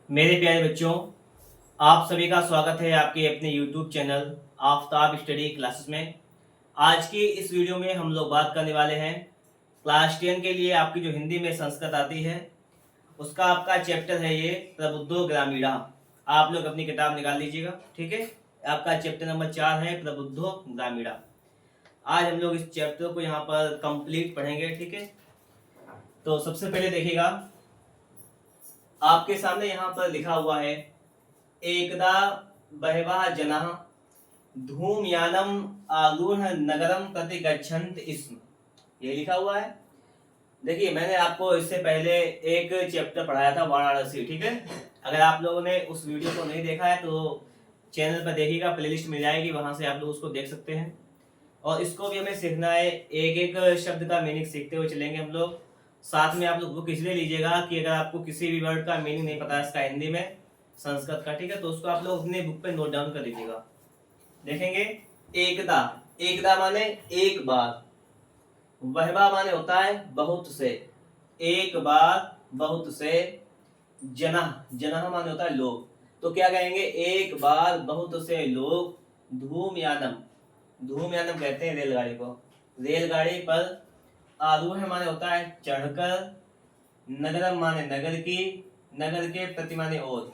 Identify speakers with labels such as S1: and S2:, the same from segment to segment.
S1: मेरे प्यारे बच्चों, आप सभी का स्वागत है आपके अपने YouTube channel Aftab study classes में। आज की इस वीडियो में हम लोग बात करने वाले हैं क्लास 10 के लिए आपकी जो हिंदी में संस्कृत आती है उसका आपका चैप्टर है ये प्रबुद्धो ग्रामीणा। आप लोग अपनी किताब निकाल लीजिएगा, ठीक है। आपका चैप्टर नंबर 4 है प्रबुद्धो ग्रामीणा। आज हम लोग इस चैप्टर को यहाँ पर कंप्लीट पढ़ेंगे, ठीक है। तो सबसे पहले देखिएगा, आपके सामने यहाँ पर लिखा हुआ है एकदा बहवः जनाः धूमयानम आरूढ़ नगरम प्रति गच्छन्त स्म। ये लिखा हुआ है। देखिए, मैंने आपको इससे पहले एक चैप्टर पढ़ाया था वाराणसी, ठीक है। अगर आप लोगों ने उस वीडियो को नहीं देखा है तो चैनल पर देखिएगा, प्लेलिस्ट मिल जाएगी, वहां से आप लोग उसको देख सकते हैं। और इसको भी हमें सीखना है, एक एक शब्द का मीनिंग सीखते हुए चलेंगे हम लोग। साथ में आप लोग बुक इसलिए लीजिएगा कि अगर आपको किसी भी वर्ड का मीनिंग नहीं पता है इसका हिंदी में संस्कृत का, ठीक है, तो उसको आप लोग अपने बुक पे नोट डाउन कर लीजिएगा। देखेंगे, एकदा, एकदा माने एक बार, वहवा माने होता है बहुत से, एक बार बहुत से, जनः, जनः माने होता है लोग। तो क्या कहेंगे, एक बार बहुत से लोग धूमयानम, धूमयानम कहते हैं रेलगाड़ी को, रेलगाड़ी पर, आरूढ़ माने होता है चढ़कर, नगरम माने नगर की, नगर के प्रति माने और,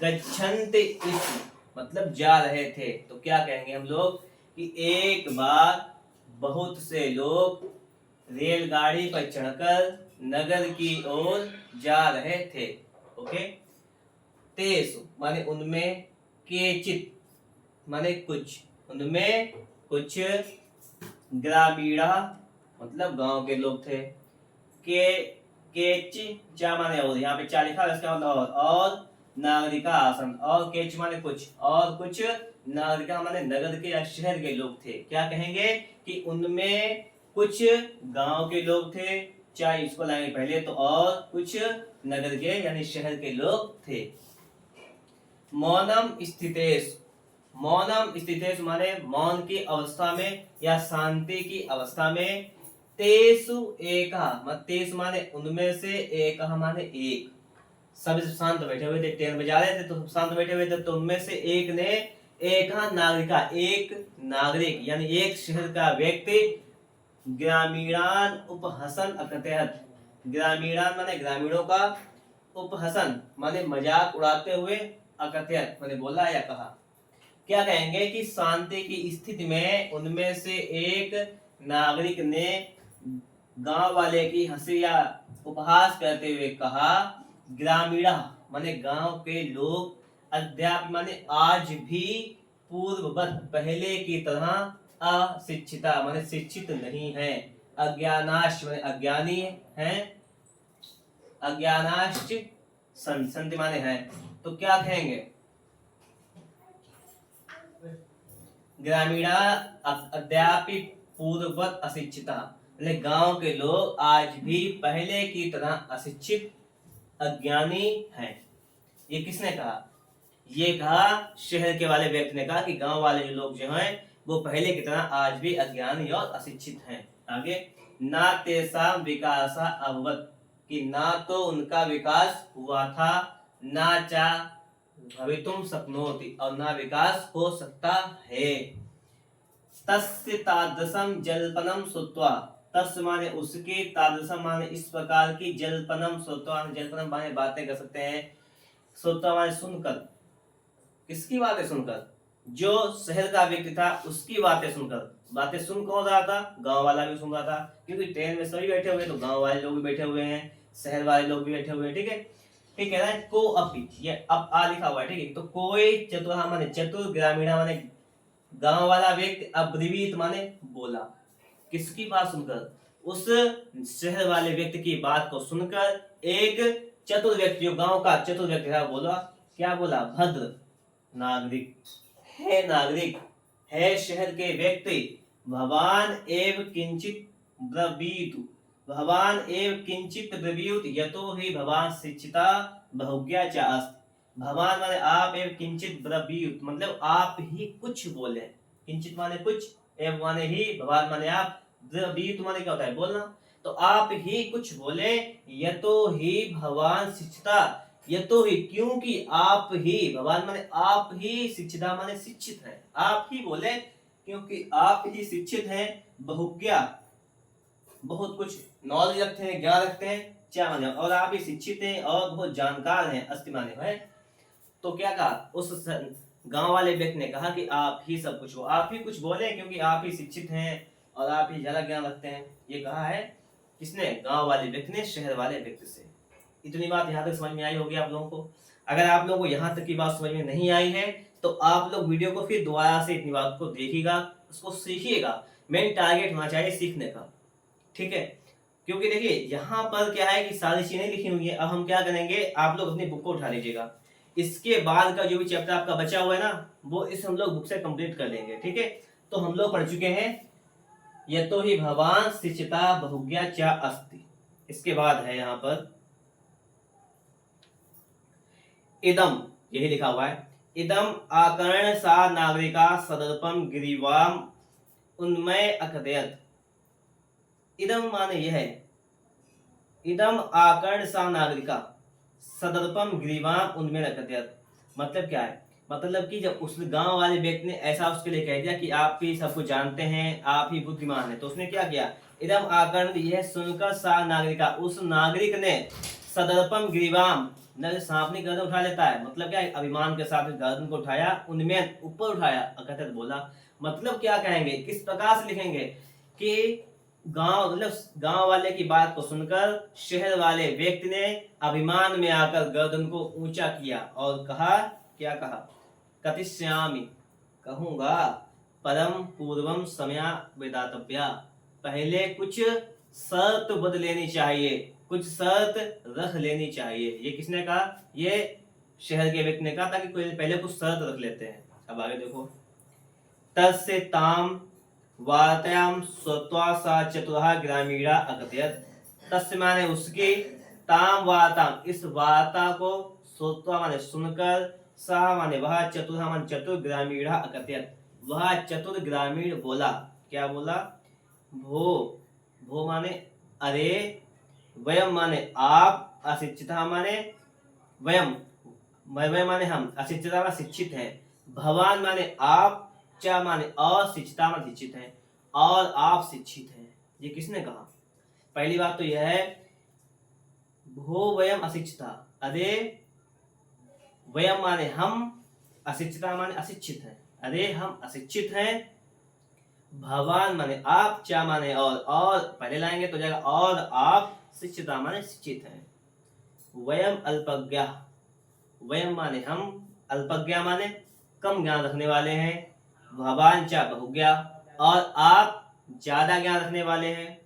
S1: गच्छन्ति इस मतलब जा रहे थे। तो क्या कहेंगे हम लोग कि एक बार बहुत से लोग रेलगाड़ी पर चढ़कर नगर की ओर जा रहे थे। ओके। तेसु माने उनमें, केचित माने कुछ, उनमें कुछ, ग्रामीणा मतलब गांव के लोग थे, के केच चा माने और, यहाँ पे चा लिखा है इसका मतलब और नागरिका आसन, और केच माने कुछ, और कुछ नागरिका माने नगर के या शहर के लोग थे। क्या कहेंगे कि उनमें कुछ गांव के लोग थे, चाहे इसको लाएंगे पहले तो, और कुछ नगर के यानी शहर के लोग थे। मौनम स्थितेश, मौनम स्थितेश माने मौन की अवस्था में या शांति की अवस्था में, तेसु एकः मत तेसु माने उनमें से, एकः माने एक, सब शांत बैठे हुए थे, ट्रेन बजा रहे थे तो सब शांत बैठे हुए थे, तो उनमें से एक ने, एकः नागरिका एक नागरिक यानी एक शहर का व्यक्ति, ग्रामीणान उपहसन अकथयत, ग्रामीणान माने ग्रामीणों का, उपहसन माने मजाक उड़ाते हुए, अकथयत माने बोला या कहा। क्या कहेंगे कि शांति की स्थिति में उनमें से एक नागरिक ने गांव वाले की हंसी या उपहास करते हुए कहा, ग्रामीणा माने गांव के लोग, अद्याप माने आज भी, पूर्ववत पहले की तरह, अशिक्षिता माने शिक्षित नहीं है, अज्ञानाश माने अज्ञानी हैं, अज्ञानाश्च संत माने हैं। तो क्या कहेंगे, ग्रामीणा अद्यापि पूर्ववत अशिक्षिता, गांव के लोग आज भी पहले की तरह अशिक्षित अज्ञानी हैं। ये किसने कहा, ये कहा शहर के वाले व्यक्ति ने कहा कि गांव वाले जो लोग जो हैं वो पहले की तरह आज भी अज्ञानी और अशिक्षित हैं। आगे, ना तेसाम विकासा अभवत, कि ना तो उनका विकास हुआ था, ना चा भवितुम शक्नोति और ना विकास हो सकता है। तस्य तादृशम जल्पनम श्रुत्वा, तस् माने उसके, तादृशम माने इस प्रकार की, जल्पनम श्रुत्वा, जल्पनम माने बातें कर सकते हैं, श्रुत्वा माने सुनकर, किसकी बातें सुनकर, जो शहर का व्यक्ति था उसकी बातें सुनकर। बातें सुन कौन रहा था, गांव वाला भी सुन रहा था, क्योंकि ट्रेन में सभी बैठे हुए, तो गांव वाले लोग भी बैठे हुए हैं, शहर वाले लोग भी बैठे हुए हैं, ठीक है। ठीक है ना, को अपी, ये अब आ लिखा हुआ है, ठीक है। तो कोई चतुर माने चतुर, ग्रामीणा माने गांव वाला व्यक्ति, अब्रवीत माने बोला, किसकी बात सुनकर, उस शहर वाले व्यक्ति की बात को सुनकर एक चतुर व्यक्ति, गांव का चतुर व्यक्ति था, बोला, क्या बोला, भद्र नागरिक है, नागरिक है शहर के व्यक्ति, भवान एव किंचित ब्रवीतु, भवान एव किंचित ब्रवीत यतो ही भवान शिक्षिता बहुज्ञा च अस्ति, भवान माने आप, एव किंचित ब्रवीत मतलब आप ही कुछ बोले, किंचित माने कुछ, एव माने ही, भवान माने आप, ब्रवीत माने क्या होता है बोलना, तो आप ही कुछ बोले, यतो ही भवान शिक्षिता ये तो ही, क्योंकि आप ही, भगवान माने आप ही, शिक्षिता माने शिक्षित है, आप ही बोले क्योंकि आप ही शिक्षित हैं, बहुज्ञा बहुत कुछ नॉलेज रखते हैं, ज्ञान रखते हैं, क्या माने और आप ही शिक्षित हैं और बहुत जानकार हैं, अस्ति माने है। तो क्या कहा उस गांव वाले व्यक्ति ने कहा कि आप ही सब कुछ हो, आप ही कुछ बोले क्योंकि आप ही शिक्षित हैं और आप ही ज्यादा ज्ञान रखते हैं। ये कहा है किसने? गांव वाले व्यक्ति ने शहर वाले व्यक्ति से। इतनी बात यहाँ तक समझ में आई होगी आप लोगों को। अगर आप लोगों को यहाँ तक की बात समझ में नहीं आई है तो आप लोग वीडियो को फिर दोबारा से इतनी बात को देखिएगा, उसको सीखिएगा। मेन टारगेट होना चाहिए सीखने का, ठीक है। क्योंकि देखिए यहाँ पर क्या है कि सारी चीजें लिखी हुई है। अब हम क्या करेंगे, आप लोग अपनी बुक को उठा लीजिएगा, इसके बाद का जो भी चैप्टर आपका बचा हुआ है ना वो इस हम लोग बुक से कंप्लीट कर लेंगे, ठीक है। तो हम लोग पढ़ चुके हैं यतो ही भवान शिक्षिता बहुज्ञा च अस्ति। इसके बाद है यहाँ पर इदम, यही लिखा हुआ है, इदम आकर्ण सा नागरिका सदर्पम गिरिवाम उन्मय अकदयत। इदम माने यह है, इदम आकर्ण सा नागरिका सदर्पम गिरिवाम उन्मय अकदयत। मतलब क्या है? मतलब कि जब उस गांव वाले व्यक्ति ने ऐसा उसके लिए कह दिया कि आप ही सब कुछ जानते हैं, आप ही बुद्धिमान है, तो उसने क्या किया, इदम आकर्ण, यह सुनकर सा नागरिका, उस नागरिक ने सदर्पम गिरिवाम, न सांप ने गर्दन उठा लेता है, मतलब क्या है, अभिमान के साथ गर्दन को उठाया, उनमें ऊपर उठाया, अकथत बोला। मतलब क्या कहेंगे, किस प्रकार से लिखेंगे कि गांव मतलब गांव वाले की बात को सुनकर शहर वाले व्यक्ति ने अभिमान में आकर गर्दन को ऊंचा किया और कहा, क्या कहा, कतिश्यामि, कहूंगा, परम पूर्वम समया वेदातव्या, पहले कुछ शर्त बदल लेनी चाहिए, कुछ शर्त रख लेनी चाहिए। ये किसने कहा? ये शहर के व्यक्ति ने कहा था कि पहले कुछ शर्त रख लेते हैं। अब आगे देखो, तस्य ताम वार्तायाम स्वत्वा सा चतुरा ग्रामीणा अकथयत। तस्य माने उसकी, ताम वार्ताम, इस वार्ता को, श्रोत्वा माने सुनकर, सा माने वह, चतुरा माने चतुर, ग्रामीणा अकथयत, वह चतुर ग्रामीण बोला। क्या बोला? भो, भो माने अरे, वयम माने आप, अशिक्षिता माने वयम, वयम माने हम, अशिक्षिता माने शिक्षित है, भवान माने आप, चा माने अशिक्षिता माने शिक्षित है, और आप शिक्षित हैं। ये किसने कहा? पहली बात तो यह है, भो वयम अशिक्षिता, अरे वयम माने हम, अशिक्षिता माने अशिक्षित है, अरे हम अशिक्षित हैं, भवान माने आप, चा माने और पहले लाएंगे तो जाएगा और आप, शिक्षिता माने शिक्षित हैं, वयम अल्पज्ञा, वयम माने हम, अल्पज्ञा माने कम ज्ञान रखने वाले हैं, भवान चा बहुज्ञा, और आप ज्यादा ज्ञान रखने वाले हैं,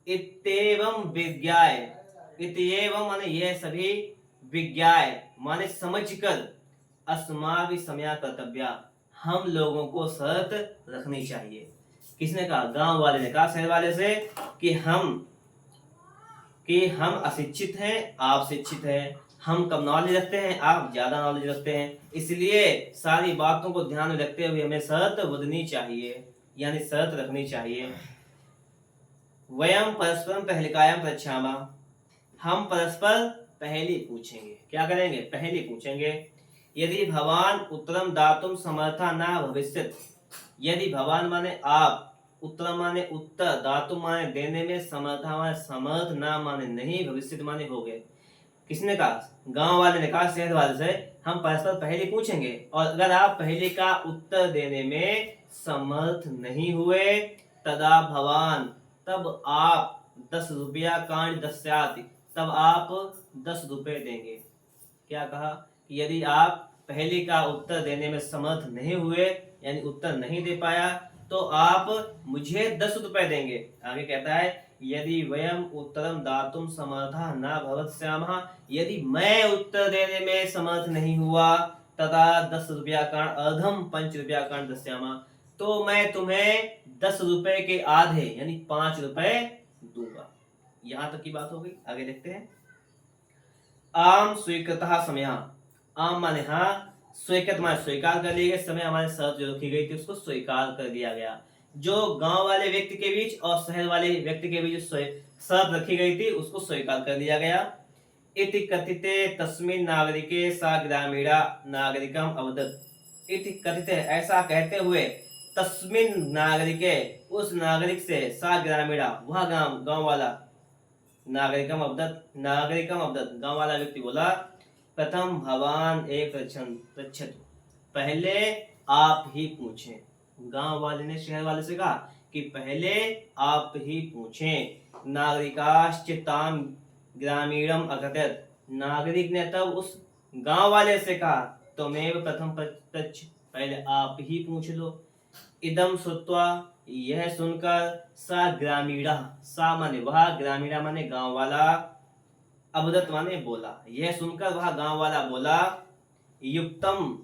S1: इत्येवं विज्ञाय, इत्येवं माने यह सभी, विज्ञाय माने समझकर, अस्माभि समया कर्तव्या, हम लोगों को शर्त रखनी चाहिए। किसने कहा? गांव वाले ने कहा शहर वाले से कि हम अशिक्षित हैं, आप शिक्षित हैं, हम कम नॉलेज रखते हैं, आप ज्यादा नॉलेज रखते हैं, इसलिए सारी बातों को ध्यान में रखते हुए हमें शर्त बदलनी चाहिए, यानी शर्त रखनी चाहिए। वयम परस्परम पहलिकायाम पृच्छामः, हम परस्पर पहली पूछेंगे। क्या करेंगे? पहली पूछेंगे। यदि भवान उत्तरम दातुम समर्था न भविष्यति, यदि भवान माने आप, उत्तरम माने उत्तर, दातुम माने देने में, समर्था माने समर्थ, ना माने नहीं, भविष्य माने हो गए। किसने कहा? गांव वाले ने कहा शहर वाले से, हम परस्पर पहले पूछेंगे और अगर आप पहले का उत्तर देने में समर्थ नहीं हुए, तदा भवान, तब आप 10 रुपया कांड दस्याति, तब आप 10 रुपए देंगे। क्या कहा? कि यदि आप पहले का उत्तर देने में समर्थ नहीं हुए, यानी उत्तर नहीं दे पाया, तो आप मुझे 10 रुपए देंगे। आगे कहता है, यदि वयम उत्तरम दातुम समर्था न भवत्स्यामः, यदि मैं उत्तर देने में समर्थ नहीं हुआ, तदा 10 रुपया कांड अर्धम 5 रुपया कांड दस्यामः, तो मैं तुम्हें 10 रुपए के आधे यानी 5 रुपए दूंगा। यहां तक की बात हो गई। आगे देखते हैं। आम स्वीकृतः समयः, आम माने हाँ, स्वीकृत माने स्वीकार कर लिया गया, समय हमारे शर्त जो रखी गई थी उसको स्वीकार कर दिया गया। जो गांव वाले व्यक्ति के बीच और शहर वाले व्यक्ति के बीच शर्त रखी गई थी उसको स्वीकार कर दिया गया। इति कथिते तस्मिन् नागरिके सा ग्रामीणा नागरिकम अवदत्। इति कथिते ऐसा कहते हुए तस्मिन् नागरिके उस नागरिक से सा ग्रामीणा वह गांव वाला नागरिकम अवदत् गांव वाला व्यक्ति बोला प्रथम भवान एक पृच्छतु पहले आप ही पूछें। गांव वाले ने शहर वाले से कहा कि पहले आप ही पूछें। नागरिकाश्चिताम ग्रामीणम अकथयत्। नागरिक ने तब उस गांव वाले से कहा तुमेव प्रथम पृच्छ, पहले आप ही पूछ लो। इदम श्रुत्वा यह सुनकर सा ग्रामीणा, सा माने वह, ग्रामीणा माने गांव वाला, अवदत माने बोला। यह सुनकर वह गांव वाला बोला युक्तम,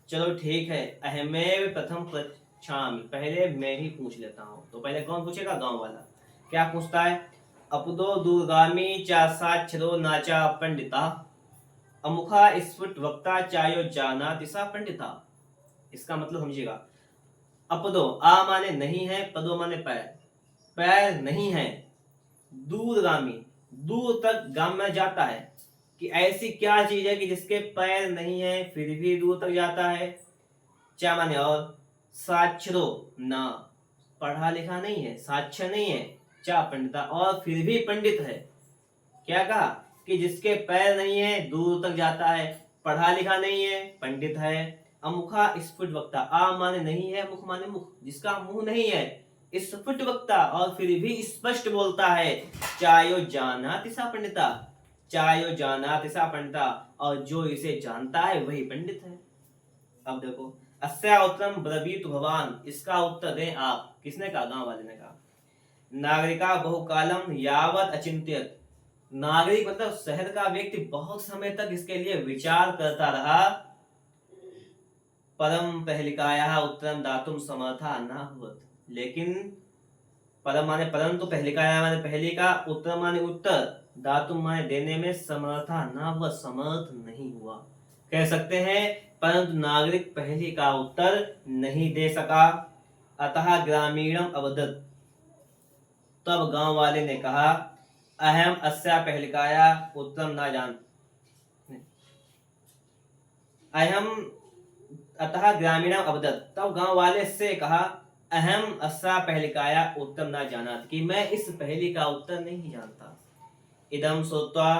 S1: चलो ठीक है, अहमेव प्रथम पृच्छामि, पहले मैं ही पूछ लेता हूँ। तो पहले कौन पूछेगा? गांव वाला। क्या पूछता है? अपदो दूरगामी चा साक्षरो नाचा पंडिता अमुखा स्फुट वक्ता चायो जाना दिशा पंडिता। इसका मतलब समझिएगा। अपदो, आ माने नहीं है, पदो माने पैर, पैर नहीं है, दूरगामी, दूर तक गाम में जाता है। कि ऐसी क्या चीज है कि जिसके पैर नहीं है फिर भी दूर तक जाता है? चा माने और, साक्षरो ना, पढ़ा लिखा नहीं है, साक्षर नहीं है, चा पंडिता, और फिर भी पंडित है। क्या कहा? कि जिसके पैर नहीं है दूर तक जाता है, पढ़ा लिखा नहीं है, पंडित है। अमुखा स्फुट वक्ता, आ माने नहीं है, मुख माने मुख, जिसका मुंह नहीं है, स्फुट वक्ता, और फिर भी स्पष्ट बोलता है। चायो जाना तिसा पंडिता, चायो जाना तिसा पंडिता, और जो इसे जानता है वही पंडित है। अब देखो, अस्या उत्तरम ब्रवीत भगवान, इसका उत्तर दें आप। किसने कहा? गांव वाले ने कहा। नागरिका बहुकालम यावत अचिंत्यत, नागरिक मतलब शहर का व्यक्ति बहुत समय तक इसके लिए विचार करता रहा। परम पहलिकाया उत्तरम दातुम समर्था न हुवत, लेकिन परम माने परंतु, पहलिकाया माने पहली का, उत्तर माने उत्तर, दातुम माने देने में समर्था न हुआ, समर्थ नहीं हुआ। कह सकते हैं परंतु नागरिक पहली का उत्तर नहीं दे सका। अतः ग्रामीणम अवदत्, तब गांव वाले ने कहा अहम अस्या पहलिकाया उत्तरम ना जान, अहम, अतः ग्रामीणम अवदत्, तब गांव वाले से कहा अहम अस्या पहलिकाया उत्तम ना जाना, कि मैं इस पहली का उत्तर नहीं जानता। इदम श्रुत्वा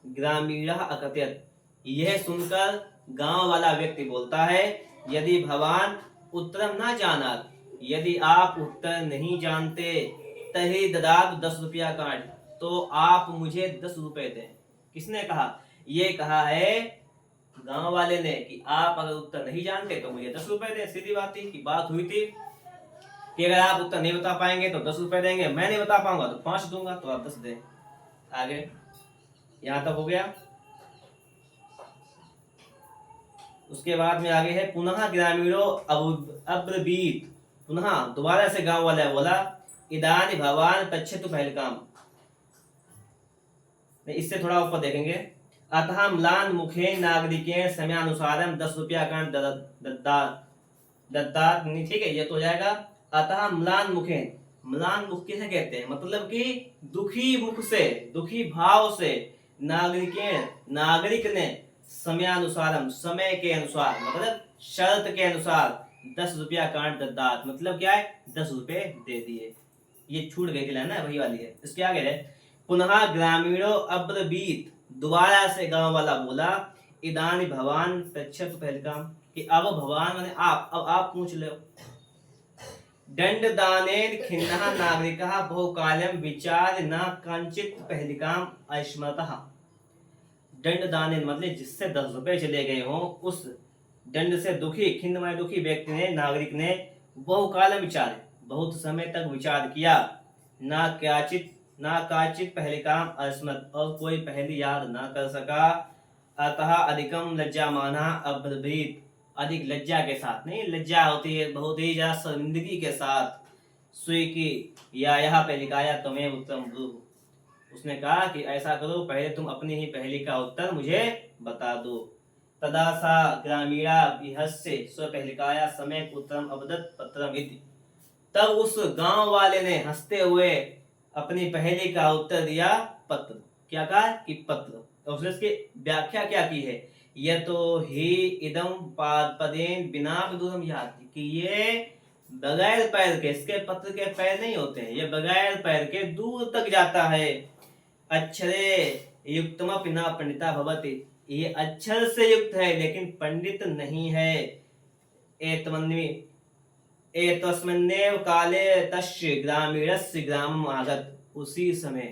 S1: ग्रामीणः अकथयत्, यह सुनकर गांव वाला व्यक्ति बोलता है यदि भवान उत्तरम ना जाना, यदि आप उत्तर नहीं जानते, तहि ददात 10 रुपया काट, तो आप मुझे 10 रुपए दें। किसने कहा? ये कहा है गांव वाले ने कि आप अगर उत्तर नहीं जानते तो मुझे 10 रुपए दें। सीधी बात थी कि बात हुई थी कि अगर आप उत्तर नहीं बता पाएंगे तो 10 रुपए देंगे, मैं नहीं बता पाऊंगा तो 5 दूंगा, तो आप 10 दें। आगे यहां तक हो गया। उसके बाद में आगे है पुनः ग्रामीणों अब्रवीत, पुनः दोबारा से गांव वाला बोला इदानी भवान पश्यतु पहलकाम, इससे थोड़ा ऊपर देखेंगे। अतः म्लान मुखे नागरिकेण समयानुसारम 10 रुपया का दत्तात, ठीक है, ये तो हो जाएगा। अतः म्लान मुखे, म्लान मुख किसे कहते हैं? मतलब कि दुखी मुख से, दुखी भाव से, नागरिकेण, नागरिक ने, समयानुसारम, समय के अनुसार, मतलब शर्त के अनुसार 10 रुपया काट दत्तात, मतलब क्या है? 10 रुपए दे दिए। ये छूट गई थी लाइन, वही वाली है। इसके आगे है पुनः ग्रामीणों अब्रवीत, दोबारा से गांव वाला बोला इदानी भवान पृच्छतु पहलकाम, कि अब भवान माने आप, अब आप पूछ लो। दंड दानेन खिन्नः नागरिकः बहुकालम विचार न कंचित पहलिकाम अश्मतः। दंड दानेन मतलब जिससे 10 रुपए चले गए हों, उस दंड से दुखी, खिन्न माने दुखी व्यक्ति ने, नागरिक ने बहुकालम विचार, बहुत समय तक विचार किया, ना काचित पहले काम अस्मत, और कोई पहली याद ना कर सका। अतः अधिकम लज्जा माना अब्रवीत, अधिक लज्जा के साथ, नहीं लज्जा होती है बहुत ही ज्यादा शर्मिंदगी के साथ, सुई की या यहाँ पे लिखाया तुम्हें उत्तम ब्रू, उसने कहा कि ऐसा करो पहले तुम अपनी ही पहली का उत्तर मुझे बता दो। तदा सा ग्रामीणा विहस्य स्वपहलिकाया समय उत्तरम अवदत् पत्रम इति, तब उस गांव वाले ने हंसते हुए अपनी पहेली का उत्तर दिया पत्र। क्या कहा? कि पत्र। और उसने इसकी व्याख्या क्या की है, यतो ही इदम पदेन बिना दूरम याति, कि ये बगैर पैर के, इसके पत्र के पैर नहीं होते हैं, ये बगैर पैर के दूर तक जाता है। अक्षरे युक्तमपि न पंडिता भवति, ये अक्षर से युक्त है लेकिन पंडित नहीं है। एतस्मिन्नेव काले तस्य ग्रामीणस्य ग्रामम् आगत, उसी समय,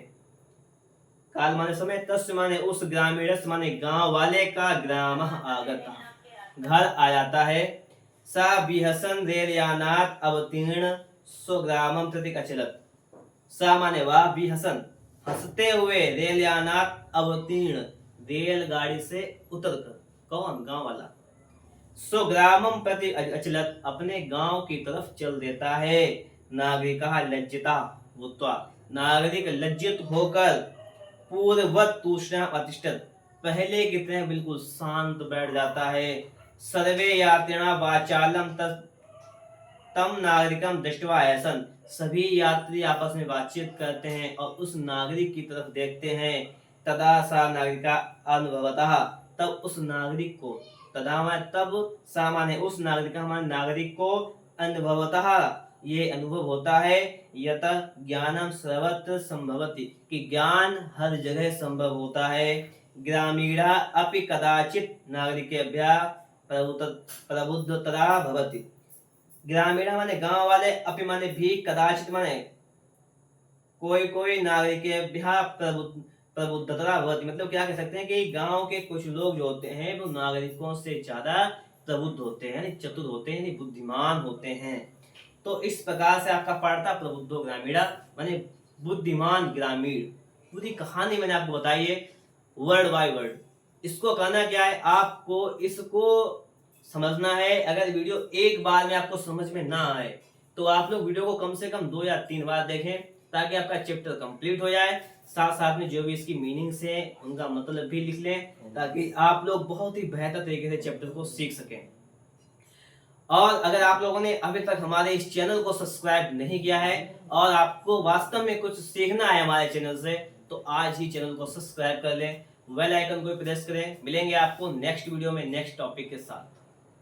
S1: काल माने समय, तस्य माने उस, ग्रामीणस्य माने गांव वाले का, ग्राम आगत घर आ जाता है। सा विहसन रेलयानात् अवतीर्ण स्वग्रामं प्रति अचलत, सा माने वह, विहसन हंसते हुए, रेलयानात् अवतीर्ण रेलगाड़ी से उतरकर, कौन, गांव वाला, स्वग्रामं प्रति अचलत अपने गांव की तरफ चल देता है। नागरिकः लज्जिता भूत्वा, नागरिक लज्जित होकर, पूर्ववत् तूष्णीं अतिष्ठत्, पहले की तरह बिल्कुल शांत बैठ जाता है। सर्वे यात्रिणः वाचालं तम नागरिकं दृष्ट्वा ऐसन, सभी यात्री आपस में बातचीत करते हैं और उस नागरिक की तरफ देखते हैं। तदा सा नागरिका अनुभवतः, तब उस नागरिक को, तदा माने तब, सा माने उस नागरिका माने नागरिक को, अनुभवतः ये अनुभव होता है, यत ज्ञानम सर्वत्र संभवति, कि ज्ञान हर जगह संभव होता है। ग्रामीणा अपि कदाचित नागरिकेभ्यः प्रबुद्धतरा भवति, ग्रामीणा माने गांव वाले, अपि माने भी, कदाचित माने कोई कोई, नागरिकेभ्यः प्रबुद्धतरा भवति, मतलब क्या कह सकते हैं कि गांव के कुछ लोग जो होते हैं वो नागरिकों से ज्यादा प्रबुद्ध होते हैं, यानी चतुर होते हैं, यानी बुद्धिमान होते हैं। तो इस प्रकार से आपका पाठ था प्रबुद्धो ग्रामीणा, माने बुद्धिमान ग्रामीण। पूरी कहानी मैंने आपको बताई है वर्ड बाय वर्ड। इसको करना क्या है, आपको इसको समझना है। अगर वीडियो एक बार में आपको समझ में ना आए तो आप लोग वीडियो को कम से कम 2 या 3 बार देखें, ताकि आपका चैप्टर कंप्लीट हो जाए। साथ साथ में जो भी इसकी मीनिंग्स हैं उनका मतलब भी लिख लें, ताकि आप लोग बहुत ही बेहतर तरीके से चैप्टर को सीख सकें। और अगर आप लोगों ने अभी तक हमारे इस चैनल को सब्सक्राइब नहीं किया है और आपको वास्तव में कुछ सीखना है हमारे चैनल से, तो आज ही चैनल को सब्सक्राइब कर लें, बेल आइकन को प्रेस करें। मिलेंगे आपको नेक्स्ट वीडियो में नेक्स्ट टॉपिक के साथ।